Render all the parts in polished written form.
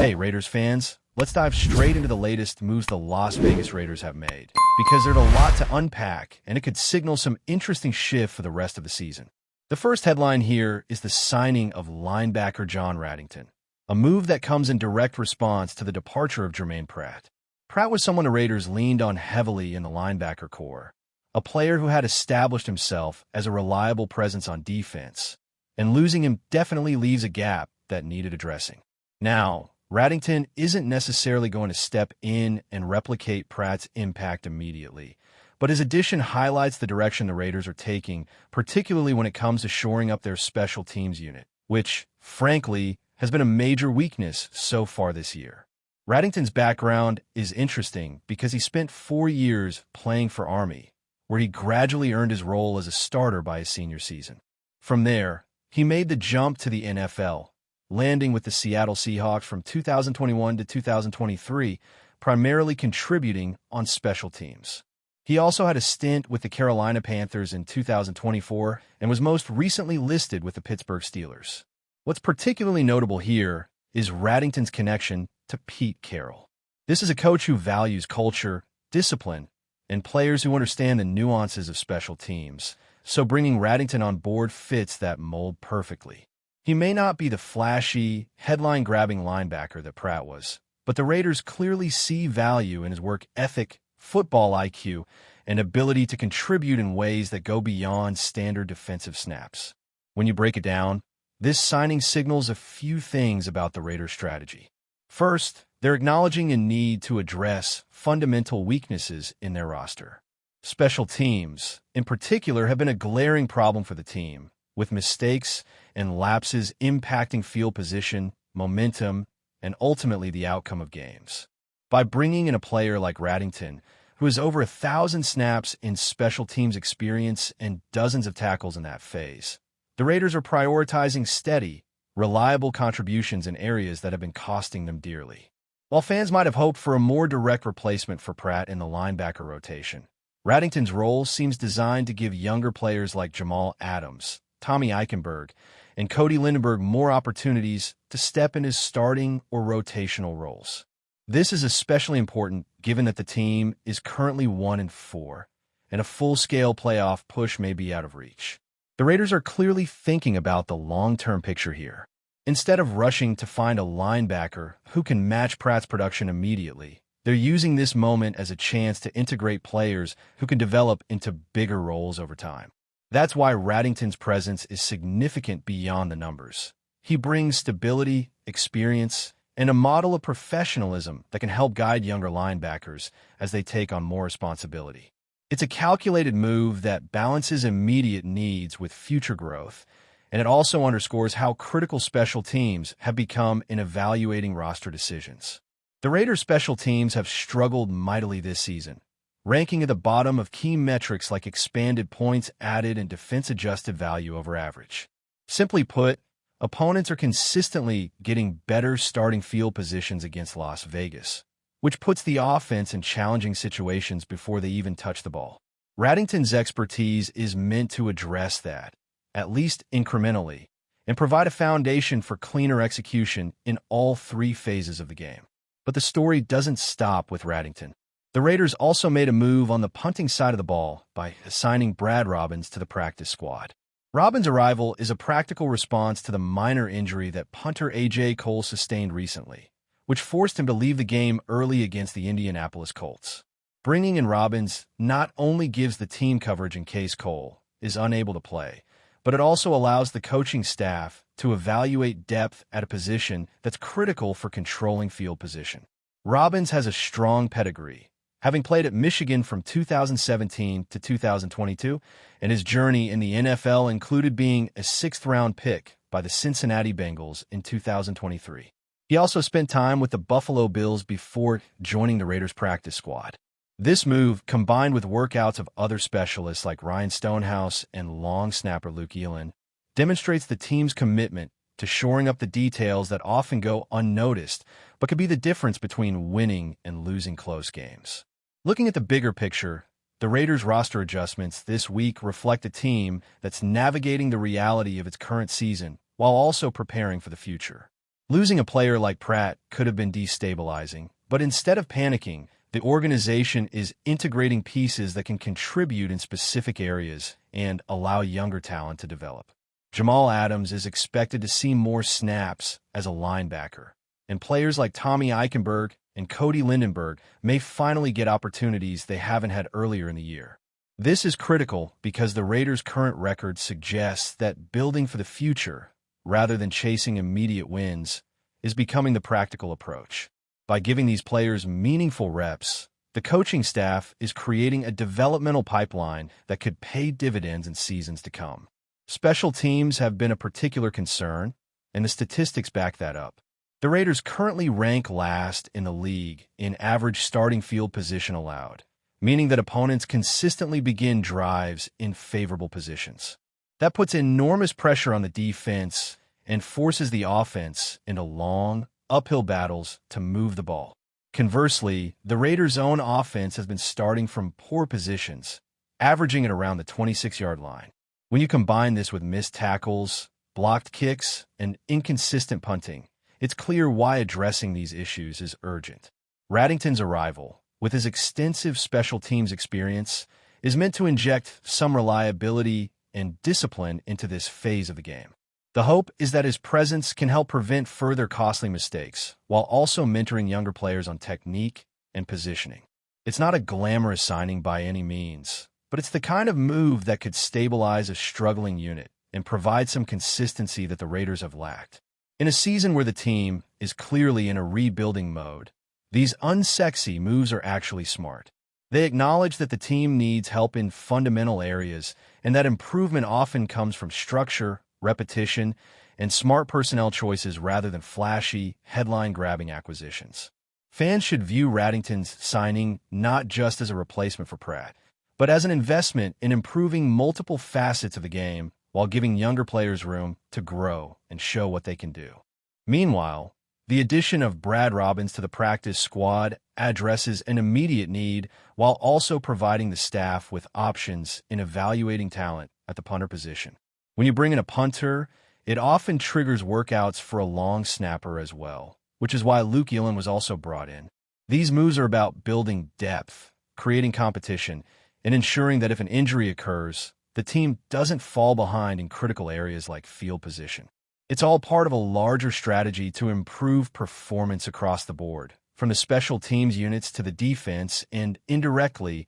Hey, Raiders fans, let's dive straight into the latest moves the Las Vegas Raiders have made, because there's a lot to unpack, and it could signal some interesting shift for the rest of the season. The first headline here is the signing of linebacker John Raddington, a move that comes in direct response to the departure of Jermaine Pratt. Pratt was someone the Raiders leaned on heavily in the linebacker core, a player who had established himself as a reliable presence on defense, and losing him definitely leaves a gap that needed addressing. Now, Raddington isn't necessarily going to step in and replicate Pratt's impact immediately, but his addition highlights the direction the Raiders are taking, particularly when it comes to shoring up their special teams unit, which, frankly, has been a major weakness so far this year. Raddington's background is interesting because he spent 4 years playing for Army, where he gradually earned his role as a starter by his senior season. From there, he made the jump to the NFL, landing with the Seattle Seahawks from 2021 to 2023, primarily contributing on special teams. He also had a stint with the Carolina Panthers in 2024 and was most recently listed with the Pittsburgh Steelers. What's particularly notable here is Raddington's connection to Pete Carroll. This is a coach who values culture, discipline, and players who understand the nuances of special teams, so bringing Raddington on board fits that mold perfectly. He may not be the flashy, headline-grabbing linebacker that Pratt was, but the Raiders clearly see value in his work ethic, football IQ, and ability to contribute in ways that go beyond standard defensive snaps. When you break it down, this signing signals a few things about the Raiders' strategy. First, they're acknowledging a need to address fundamental weaknesses in their roster. Special teams, in particular, have been a glaring problem for the team, with mistakes and lapses impacting field position, momentum, and ultimately the outcome of games. By bringing in a player like Raddington, who has over 1,000 snaps in special teams experience and dozens of tackles in that phase, the Raiders are prioritizing steady, reliable contributions in areas that have been costing them dearly. While fans might have hoped for a more direct replacement for Pratt in the linebacker rotation, Raddington's role seems designed to give younger players like Jamal Adams, Tommy Eichenberg, and Cody Lindenberg more opportunities to step in his starting or rotational roles. This is especially important given that the team is currently 1-4, and a full-scale playoff push may be out of reach. The Raiders are clearly thinking about the long-term picture here. Instead of rushing to find a linebacker who can match Pratt's production immediately, they're using this moment as a chance to integrate players who can develop into bigger roles over time. That's why Raddington's presence is significant beyond the numbers. He brings stability, experience, and a model of professionalism that can help guide younger linebackers as they take on more responsibility. It's a calculated move that balances immediate needs with future growth, and it also underscores how critical special teams have become in evaluating roster decisions. The Raiders' special teams have struggled mightily this season, ranking at the bottom of key metrics like expanded points added and defense-adjusted value over average. Simply put, opponents are consistently getting better starting field positions against Las Vegas, which puts the offense in challenging situations before they even touch the ball. Raddington's expertise is meant to address that, at least incrementally, and provide a foundation for cleaner execution in all 3 phases of the game. But the story doesn't stop with Raddington. The Raiders also made a move on the punting side of the ball by assigning Brad Robbins to the practice squad. Robbins' arrival is a practical response to the minor injury that punter A.J. Cole sustained recently, which forced him to leave the game early against the Indianapolis Colts. Bringing in Robbins not only gives the team coverage in case Cole is unable to play, but it also allows the coaching staff to evaluate depth at a position that's critical for controlling field position. Robbins has a strong pedigree, having played at Michigan from 2017 to 2022, and his journey in the NFL included being a 6th-round pick by the Cincinnati Bengals in 2023. He also spent time with the Buffalo Bills before joining the Raiders practice squad. This move, combined with workouts of other specialists like Ryan Stonehouse and long snapper Luke Elan, demonstrates the team's commitment to shoring up the details that often go unnoticed but could be the difference between winning and losing close games. Looking at the bigger picture, the Raiders' roster adjustments this week reflect a team that's navigating the reality of its current season while also preparing for the future. Losing a player like Pratt could have been destabilizing, but instead of panicking, the organization is integrating pieces that can contribute in specific areas and allow younger talent to develop. Jamal Adams is expected to see more snaps as a linebacker, and players like Tommy Eichenberg and Cody Lindenberg may finally get opportunities they haven't had earlier in the year. This is critical because the Raiders' current record suggests that building for the future, rather than chasing immediate wins, is becoming the practical approach. By giving these players meaningful reps, the coaching staff is creating a developmental pipeline that could pay dividends in seasons to come. Special teams have been a particular concern, and the statistics back that up. The Raiders currently rank last in the league in average starting field position allowed, meaning that opponents consistently begin drives in favorable positions. That puts enormous pressure on the defense and forces the offense into long, uphill battles to move the ball. Conversely, the Raiders' own offense has been starting from poor positions, averaging at around the 26-yard line. When you combine this with missed tackles, blocked kicks, and inconsistent punting, it's clear why addressing these issues is urgent. Raddington's arrival, with his extensive special teams experience, is meant to inject some reliability and discipline into this phase of the game. The hope is that his presence can help prevent further costly mistakes, while also mentoring younger players on technique and positioning. It's not a glamorous signing by any means, but it's the kind of move that could stabilize a struggling unit and provide some consistency that the Raiders have lacked. In a season where the team is clearly in a rebuilding mode, these unsexy moves are actually smart. They acknowledge that the team needs help in fundamental areas and that improvement often comes from structure, repetition, and smart personnel choices rather than flashy, headline-grabbing acquisitions. Fans should view Raddington's signing not just as a replacement for Pratt, but as an investment in improving multiple facets of the game while giving younger players room to grow and show what they can do. Meanwhile, the addition of Brad Robbins to the practice squad addresses an immediate need while also providing the staff with options in evaluating talent at the punter position. When you bring in a punter, it often triggers workouts for a long snapper as well, which is why Luke Gillen was also brought in. These moves are about building depth, creating competition, and ensuring that if an injury occurs, the team doesn't fall behind in critical areas like field position. It's all part of a larger strategy to improve performance across the board, from the special teams units to the defense and, indirectly,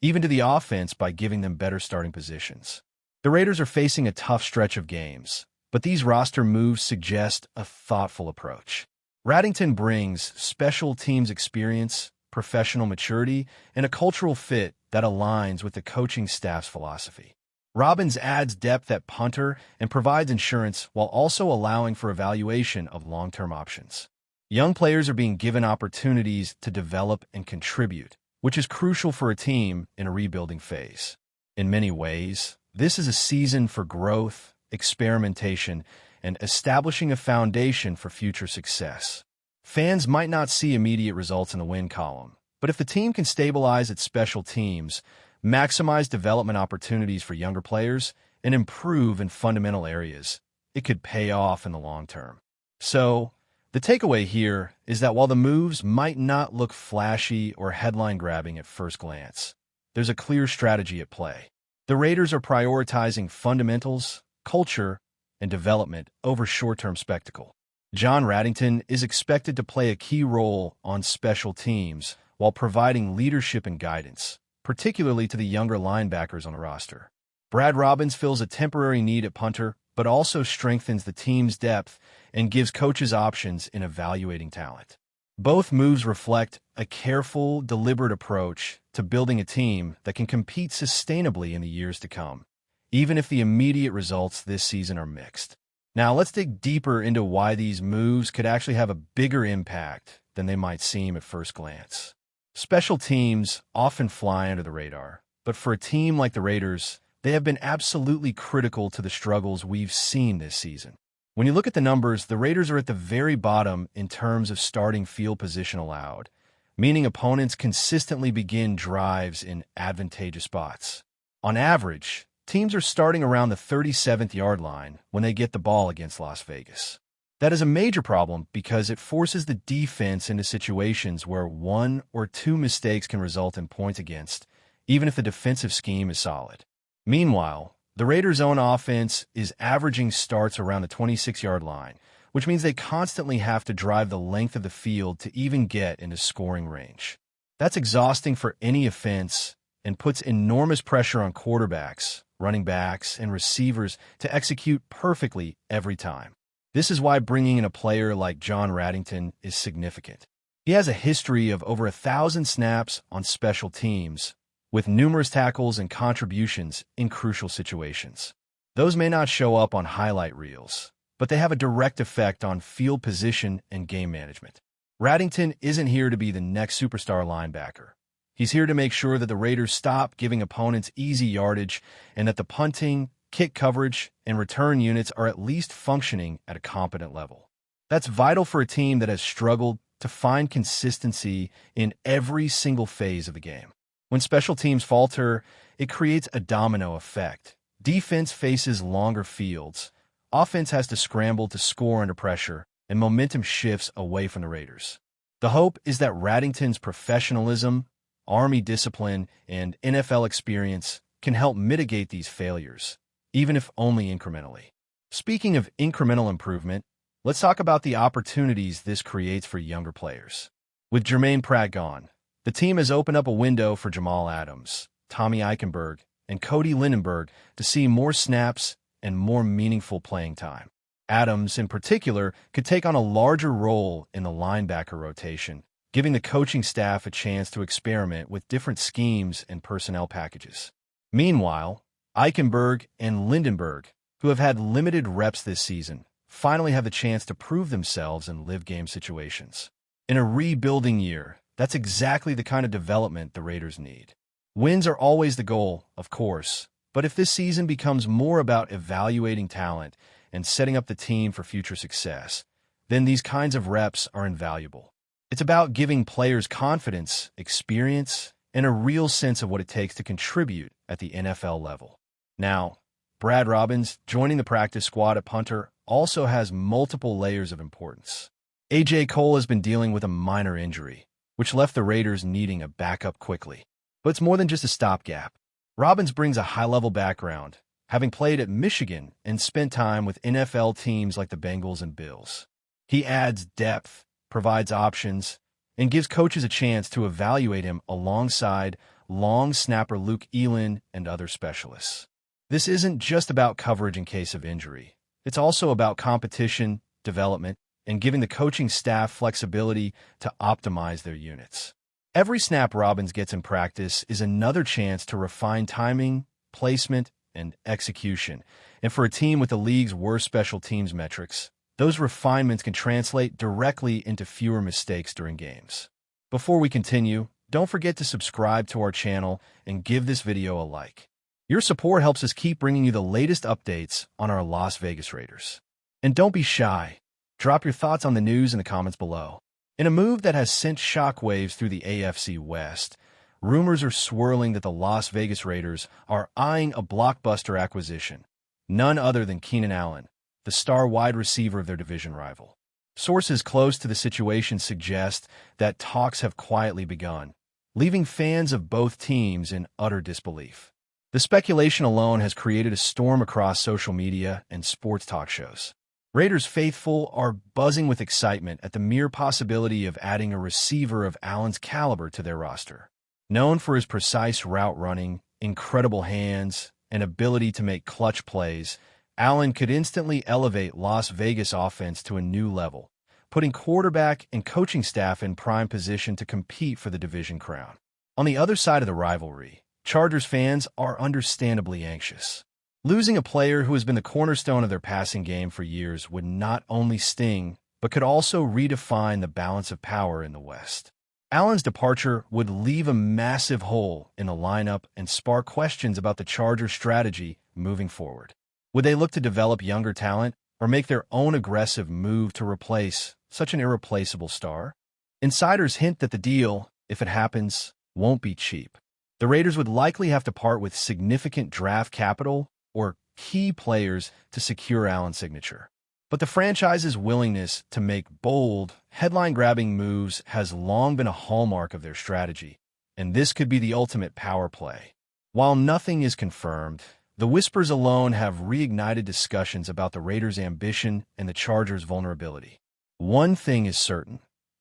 even to the offense by giving them better starting positions. The Raiders are facing a tough stretch of games, but these roster moves suggest a thoughtful approach. Raddington brings special teams experience, professional maturity, and a cultural fit that aligns with the coaching staff's philosophy. Robbins adds depth at punter and provides insurance while also allowing for evaluation of long-term options. Young players are being given opportunities to develop and contribute, which is crucial for a team in a rebuilding phase. In many ways, this is a season for growth, experimentation, and establishing a foundation for future success. Fans might not see immediate results in the win column, but if the team can stabilize its special teams, maximize development opportunities for younger players, and improve in fundamental areas, it could pay off in the long term. So, the takeaway here is that while the moves might not look flashy or headline-grabbing at first glance, there's a clear strategy at play. The Raiders are prioritizing fundamentals, culture, and development over short-term spectacle. John Raddington is expected to play a key role on special teams while providing leadership and guidance, particularly to the younger linebackers on the roster. Brad Robbins fills a temporary need at punter, but also strengthens the team's depth and gives coaches options in evaluating talent. Both moves reflect a careful, deliberate approach to building a team that can compete sustainably in the years to come, even if the immediate results this season are mixed. Now, let's dig deeper into why these moves could actually have a bigger impact than they might seem at first glance. Special teams often fly under the radar, but for a team like the Raiders, they have been absolutely critical to the struggles we've seen this season. When you look at the numbers, the Raiders are at the very bottom in terms of starting field position allowed, meaning opponents consistently begin drives in advantageous spots. On average, teams are starting around the 37th yard line when they get the ball against Las Vegas. That is a major problem because it forces the defense into situations where one or two mistakes can result in points against, even if the defensive scheme is solid. Meanwhile, the Raiders' own offense is averaging starts around the 26-yard line, which means they constantly have to drive the length of the field to even get into scoring range. That's exhausting for any offense and puts enormous pressure on quarterbacks, running backs, and receivers to execute perfectly every time. This is why bringing in a player like John Raddington is significant. He has a history of over 1,000 snaps on special teams, with numerous tackles and contributions in crucial situations. Those may not show up on highlight reels, but they have a direct effect on field position and game management. Raddington isn't here to be the next superstar linebacker. He's here to make sure that the Raiders stop giving opponents easy yardage and that the punting, kick coverage, and return units are at least functioning at a competent level. That's vital for a team that has struggled to find consistency in every single phase of the game. When special teams falter, it creates a domino effect. Defense faces longer fields, offense has to scramble to score under pressure, and momentum shifts away from the Raiders. The hope is that Raddington's professionalism, Army discipline, and NFL experience can help mitigate these failures, even if only incrementally. Speaking of incremental improvement, let's talk about the opportunities this creates for younger players. With Jermaine Pratt gone, the team has opened up a window for Jamal Adams, Tommy Eichenberg, and Cody Lindenberg to see more snaps and more meaningful playing time. Adams, in particular, could take on a larger role in the linebacker rotation, giving the coaching staff a chance to experiment with different schemes and personnel packages. Meanwhile, Eichenberg and Lindenberg, who have had limited reps this season, finally have the chance to prove themselves in live-game situations. In a rebuilding year, that's exactly the kind of development the Raiders need. Wins are always the goal, of course, but if this season becomes more about evaluating talent and setting up the team for future success, then these kinds of reps are invaluable. It's about giving players confidence, experience, and a real sense of what it takes to contribute at the NFL level. Now, Brad Robbins, joining the practice squad at punter, also has multiple layers of importance. A.J. Cole has been dealing with a minor injury, which left the Raiders needing a backup quickly. But it's more than just a stopgap. Robbins brings a high-level background, having played at Michigan and spent time with NFL teams like the Bengals and Bills. He adds depth, provides options, and gives coaches a chance to evaluate him alongside long snapper Luke Eland and other specialists. This isn't just about coverage in case of injury. It's also about competition, development, and giving the coaching staff flexibility to optimize their units. Every snap Robbins gets in practice is another chance to refine timing, placement, and execution. And for a team with the league's worst special teams metrics, those refinements can translate directly into fewer mistakes during games. Before we continue, don't forget to subscribe to our channel and give this video a like. Your support helps us keep bringing you the latest updates on our Las Vegas Raiders. And don't be shy. Drop your thoughts on the news in the comments below. In a move that has sent shockwaves through the AFC West, rumors are swirling that the Las Vegas Raiders are eyeing a blockbuster acquisition, none other than Keenan Allen, the star wide receiver of their division rival. Sources close to the situation suggest that talks have quietly begun, leaving fans of both teams in utter disbelief. The speculation alone has created a storm across social media and sports talk shows. Raiders faithful are buzzing with excitement at the mere possibility of adding a receiver of Allen's caliber to their roster. Known for his precise route running, incredible hands, and ability to make clutch plays, Allen could instantly elevate Las Vegas offense to a new level, putting quarterback and coaching staff in prime position to compete for the division crown. On the other side of the rivalry, Chargers fans are understandably anxious. Losing a player who has been the cornerstone of their passing game for years would not only sting, but could also redefine the balance of power in the West. Allen's departure would leave a massive hole in the lineup and spark questions about the Chargers' strategy moving forward. Would they look to develop younger talent or make their own aggressive move to replace such an irreplaceable star? Insiders hint that the deal, if it happens, won't be cheap. The Raiders would likely have to part with significant draft capital or key players to secure Allen's signature. But the franchise's willingness to make bold, headline-grabbing moves has long been a hallmark of their strategy, and this could be the ultimate power play. While nothing is confirmed, the whispers alone have reignited discussions about the Raiders' ambition and the Chargers' vulnerability. One thing is certain.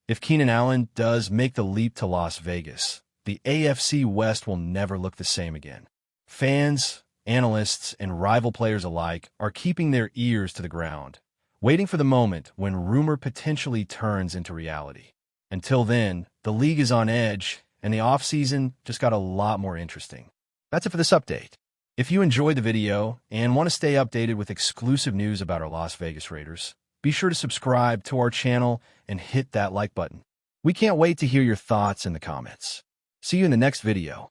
If Keenan Allen does make the leap to Las Vegas, the AFC West will never look the same again. Fans, analysts, and rival players alike are keeping their ears to the ground, waiting for the moment when rumor potentially turns into reality. Until then, the league is on edge, and the offseason just got a lot more interesting. That's it for this update. If you enjoyed the video and want to stay updated with exclusive news about our Las Vegas Raiders, be sure to subscribe to our channel and hit that like button. We can't wait to hear your thoughts in the comments. See you in the next video.